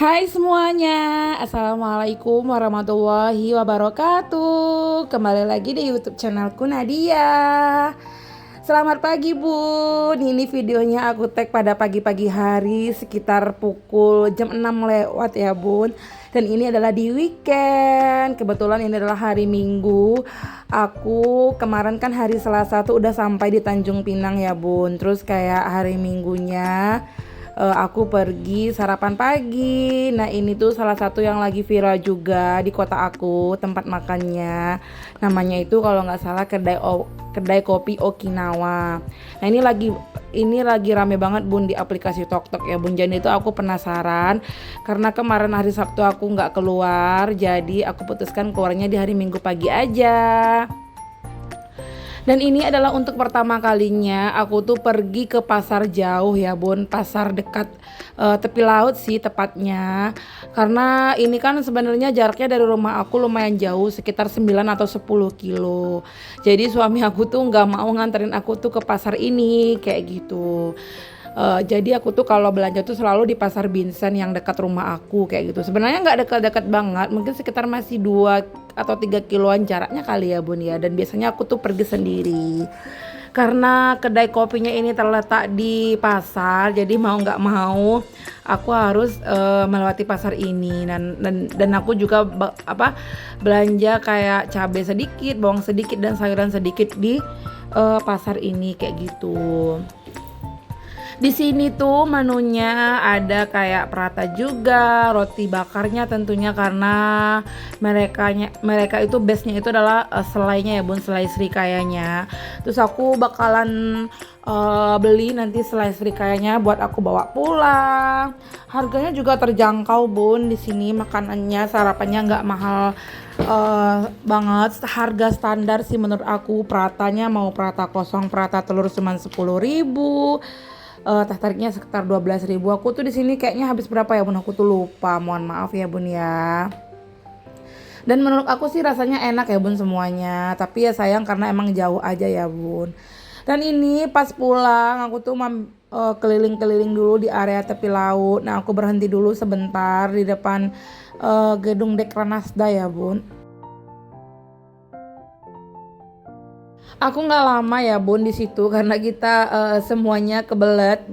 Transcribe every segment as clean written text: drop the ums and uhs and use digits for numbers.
Hai semuanya, Assalamualaikum warahmatullahi wabarakatuh. Kembali lagi di YouTube channelku Nadia. Selamat pagi bun. Ini videonya aku tag pada pagi-pagi hari sekitar pukul jam 6 lewat ya bun. Dan ini adalah di weekend. Kebetulan ini adalah hari Minggu. Aku kemarin kan hari Selasa tuh udah sampai di Tanjung Pinang ya bun. Terus kayak hari Minggunya aku pergi sarapan pagi. Nah ini tuh salah satu yang lagi viral juga di kota aku, tempat makannya. Namanya itu kalau nggak salah kedai kopi Okinawa. Nah ini lagi rame banget bun di aplikasi TokTok ya bun. Jadi itu aku penasaran karena kemarin hari Sabtu aku nggak keluar, jadi aku putuskan keluarnya di hari Minggu pagi aja. Dan ini adalah untuk pertama kalinya aku tuh pergi ke pasar jauh ya bun, pasar dekat tepi laut sih tepatnya. Karena ini kan sebenarnya jaraknya dari rumah aku lumayan jauh, sekitar 9 atau 10 kilo. Jadi suami aku tuh nggak mau nganterin aku tuh ke pasar ini kayak gitu. Jadi aku tuh kalau belanja tuh selalu di pasar Binsen yang dekat rumah aku kayak gitu. Sebenarnya nggak dekat-dekat banget, mungkin sekitar masih 2 atau 3 kiloan jaraknya kali ya bun ya. Dan biasanya aku tuh pergi sendiri. Karena kedai kopinya ini terletak di pasar, jadi mau nggak mau aku harus melewati pasar ini dan aku juga belanja kayak cabai sedikit, bawang sedikit dan sayuran sedikit di pasar ini kayak gitu. Di sini tuh menunya ada kayak prata juga, roti bakarnya tentunya karena mereka itu base-nya itu adalah selainya ya bun, selai srikayanya. Terus aku bakalan beli nanti selai srikayanya buat aku bawa pulang. Harganya juga terjangkau bun, di sini makanannya sarapannya nggak mahal banget, harga standar sih menurut aku. Pratanya mau prata kosong, prata telur cuma 10.000, teh tariknya sekitar 12.000. Aku tuh di sini kayaknya habis berapa ya bun, aku tuh lupa, mohon maaf ya bun ya. Dan menurut aku sih rasanya enak ya bun semuanya, tapi ya sayang karena emang jauh aja ya bun. Dan ini pas pulang aku tuh keliling-keliling dulu di area tepi laut. Nah aku berhenti dulu sebentar di depan gedung Dekranasda ya bun. Aku nggak lama ya bun di situ karena kita semuanya kebelet,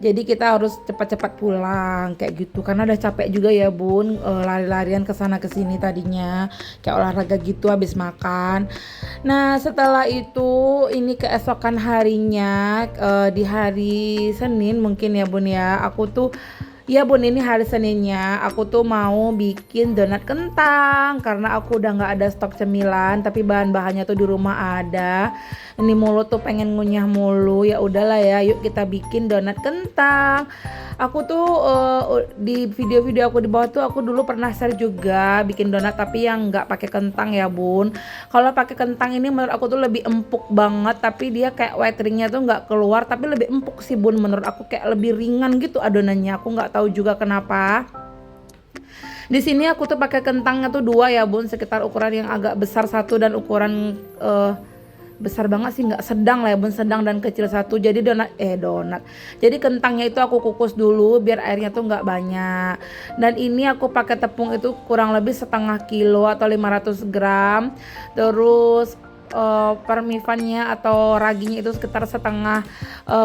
jadi kita harus cepat-cepat pulang kayak gitu karena udah capek juga ya bun, lari-larian ke sana ke sini tadinya kayak olahraga gitu habis makan. Nah setelah itu ini keesokan harinya, di hari Senin mungkin ya bun ya, aku tuh iya bun, ini hari Seninnya aku tuh mau bikin donat kentang karena aku udah nggak ada stok cemilan tapi bahan-bahannya tuh di rumah ada. Ini mulut tuh pengen ngunyah mulu, ya udahlah ya, yuk kita bikin donat kentang. Aku tuh di video-video aku di bawah tuh aku dulu pernah share juga bikin donat tapi yang nggak pakai kentang ya bun. Kalau pakai kentang ini menurut aku tuh lebih empuk banget, tapi dia kayak wateringnya tuh nggak keluar tapi lebih empuk sih bun, menurut aku kayak lebih ringan gitu adonannya. Aku nggak tahu juga kenapa. Di sini aku tuh pakai kentangnya tuh dua ya bun, sekitar ukuran yang agak besar satu dan ukuran besar banget sih nggak, sedang lah ya bun, sedang dan kecil satu. Jadi donat jadi kentangnya itu aku kukus dulu biar airnya tuh nggak banyak. Dan ini aku pakai tepung itu kurang lebih setengah kilo atau 500 gram. Terus permifannya atau raginya itu sekitar setengah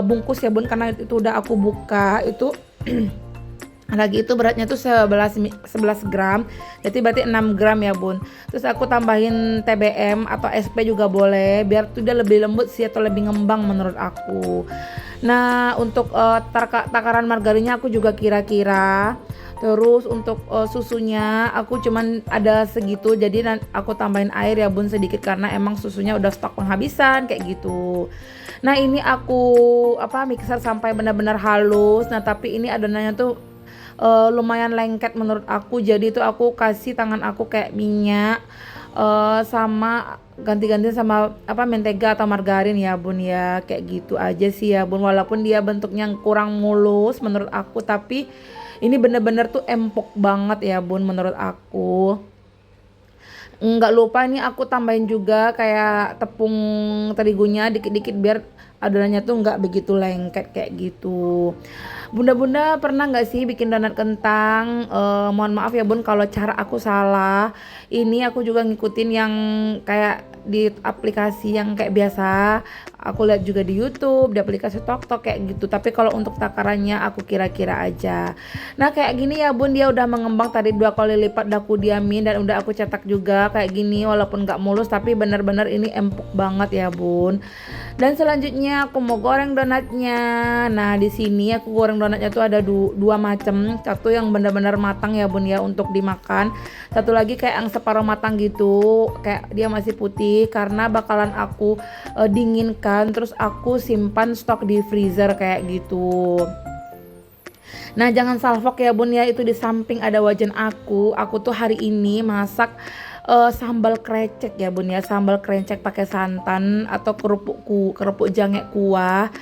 bungkus ya bun, karena itu udah aku buka itu. Lagi itu beratnya tuh 11 gram, jadi berarti 6 gram ya bun. Terus aku tambahin TBM atau SP juga boleh biar tuh dia lebih lembut sih atau lebih ngembang menurut aku. Nah untuk takaran margarinnya aku juga kira-kira. Terus untuk susunya aku cuman ada segitu, jadi aku tambahin air ya bun sedikit karena emang susunya udah stok penghabisan kayak gitu. Nah ini aku mixer sampai benar-benar halus. Nah tapi ini adonannya tuh lumayan lengket menurut aku, jadi itu aku kasih tangan aku kayak minyak, sama ganti-ganti sama mentega atau margarin ya bun ya, kayak gitu aja sih ya bun. Walaupun dia bentuknya kurang mulus menurut aku, tapi ini bener-bener tuh empuk banget ya bun menurut aku. Nggak lupa nih aku tambahin juga kayak tepung terigunya dikit-dikit biar adonannya tuh nggak begitu lengket kayak gitu. Bunda-bunda pernah nggak sih bikin donat kentang? Mohon maaf ya bun kalau cara aku salah. Ini aku juga ngikutin yang kayak di aplikasi yang kayak biasa. Aku lihat juga di YouTube, di aplikasi TokTok kayak gitu. Tapi kalau untuk takarannya aku kira-kira aja. Nah kayak gini ya bun, dia udah mengembang tadi 2 kali lipat, udah aku diamin dan udah aku cetak juga kayak gini. Walaupun nggak mulus tapi bener-bener ini empuk banget ya bun. Dan selanjutnya aku mau goreng donatnya. Nah di sini aku goreng donatnya tuh ada dua macam. Satu yang benar-benar matang ya bun ya untuk dimakan. Satu lagi kayak yang separuh matang gitu, kayak dia masih putih karena bakalan aku dinginkan. Terus aku simpan stok di freezer kayak gitu. Nah jangan salfok ya bun ya, itu di samping ada wajan aku. Aku tuh hari ini masak sambal krecek ya bun ya, sambal krecek pakai santan atau kerupuk jange kuah.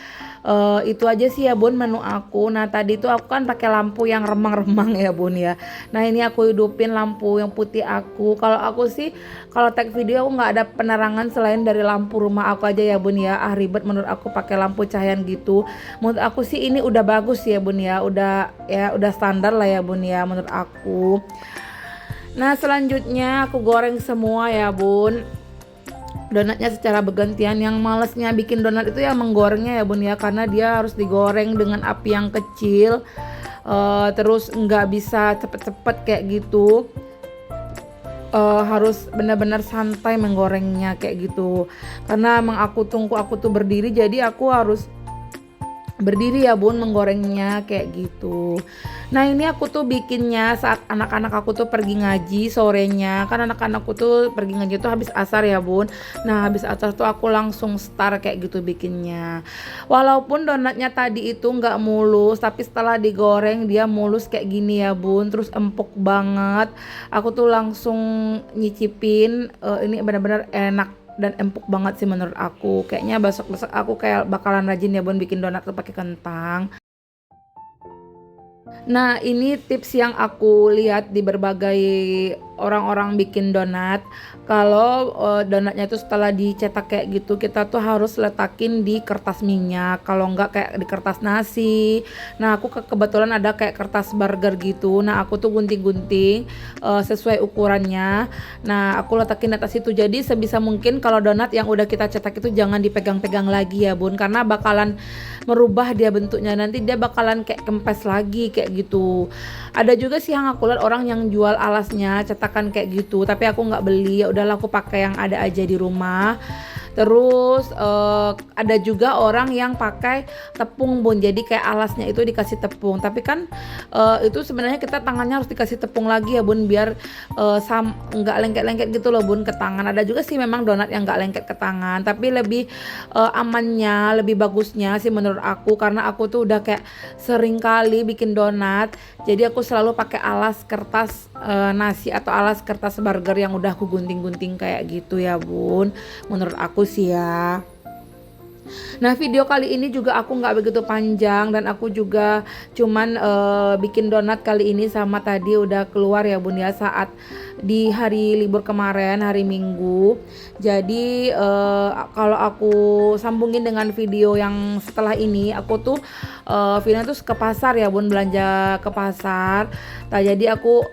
Itu aja sih ya bun menu aku. Nah tadi tuh aku kan pakai lampu yang remang-remang ya bun ya. Nah ini aku hidupin lampu yang putih aku. Kalau aku sih kalau tag video aku nggak ada penerangan selain dari lampu rumah aku aja ya bun ya. Ribet menurut aku pakai lampu cahayaan gitu. Menurut aku sih ini udah bagus ya bun ya. Udah standar lah ya bun ya menurut aku. Nah selanjutnya aku goreng semua ya bun, donatnya secara bergantian. Yang malesnya bikin donat itu yang menggorengnya ya bun ya, karena dia harus digoreng dengan api yang kecil, terus nggak bisa cepet-cepet kayak gitu. Harus benar-benar santai menggorengnya kayak gitu, karena emang aku tuh berdiri, jadi aku harus berdiri ya bun menggorengnya kayak gitu. Nah ini aku tuh bikinnya saat anak-anak aku tuh pergi ngaji sorenya, kan anak-anakku tuh pergi ngaji tuh habis asar ya bun. Nah habis asar tuh aku langsung start kayak gitu bikinnya. Walaupun donatnya tadi itu nggak mulus, tapi setelah digoreng dia mulus kayak gini ya bun, terus empuk banget. Aku tuh langsung nyicipin, ini benar-benar enak dan empuk banget sih menurut aku. Kayaknya besok-besok aku kayak bakalan rajin ya bun bikin donat tuh pakai kentang. Nah, ini tips yang aku lihat di berbagai orang-orang bikin donat. Kalau donatnya itu setelah dicetak kayak gitu, kita tuh harus letakin di kertas minyak. Kalau enggak kayak di kertas nasi. Nah, aku kebetulan ada kayak kertas burger gitu. Nah, aku tuh gunting-gunting sesuai ukurannya. Nah, aku letakin di atas itu. Jadi sebisa mungkin kalau donat yang udah kita cetak itu jangan dipegang-pegang lagi ya, Bun, karena bakalan merubah dia bentuknya. Nanti dia bakalan kayak kempes lagi kayak gitu. Ada juga sih yang aku lihat orang yang jual alasnya cetakan kayak gitu, tapi aku nggak beli. Ya udahlah aku pakai yang ada aja di rumah. Terus ada juga orang yang pakai tepung bun, jadi kayak alasnya itu dikasih tepung, tapi kan itu sebenarnya kita tangannya harus dikasih tepung lagi ya bun, biar nggak lengket-lengket gitu loh bun ke tangan. Ada juga sih memang donat yang nggak lengket ke tangan, tapi lebih amannya, lebih bagusnya sih menurut aku, karena aku tuh udah kayak sering kali bikin donat, jadi aku selalu pakai alas kertas nasi atau alas kertas burger yang udah aku gunting-gunting kayak gitu ya bun, menurut aku sih ya. Nah video kali ini juga aku nggak begitu panjang, dan aku juga cuman bikin donat kali ini sama tadi udah keluar ya bun ya, saat di hari libur kemarin, hari Minggu. Jadi kalau aku sambungin dengan video yang setelah ini, aku tuh video tuh ke pasar ya bun, belanja ke pasar. Nah jadi aku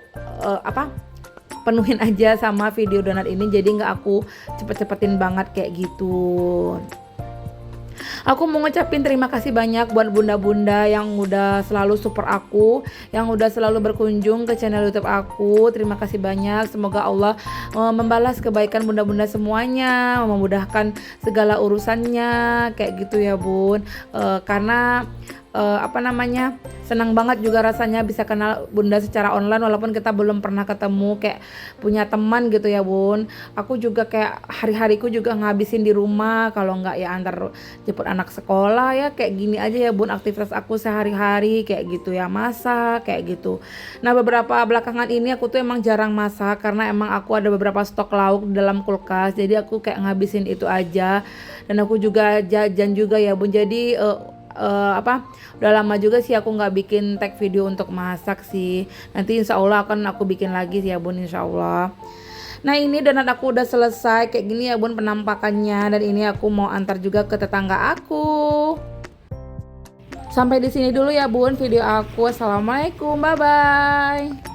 penuhin aja sama video donat ini, jadi nggak aku cepet-cepetin banget kayak gitu. Aku mau ngucapin terima kasih banyak buat bunda-bunda yang udah selalu support aku, yang udah selalu berkunjung ke channel YouTube aku. Terima kasih banyak. Semoga Allah membalas kebaikan bunda-bunda semuanya, memudahkan segala urusannya kayak gitu ya bun. Karena senang banget juga rasanya bisa kenal bunda secara online walaupun kita belum pernah ketemu, kayak punya teman gitu ya bun. Aku juga kayak hari-hariku juga ngabisin di rumah, kalau nggak ya antar jemput anak sekolah, ya kayak gini aja ya bun aktivitas aku sehari-hari kayak gitu ya, masak kayak gitu. Nah beberapa belakangan ini aku tuh emang jarang masak karena emang aku ada beberapa stok lauk di dalam kulkas, jadi aku kayak ngabisin itu aja. Dan aku juga jajan juga ya bun, jadi udah lama juga sih aku nggak bikin tag video untuk masak sih. Nanti insya Allah akan aku bikin lagi sih ya bun, insya Allah. Nah, ini donat aku udah selesai kayak gini ya Bun penampakannya, dan ini aku mau antar juga ke tetangga aku. Sampai di sini dulu ya Bun video aku. Assalamualaikum, bye bye.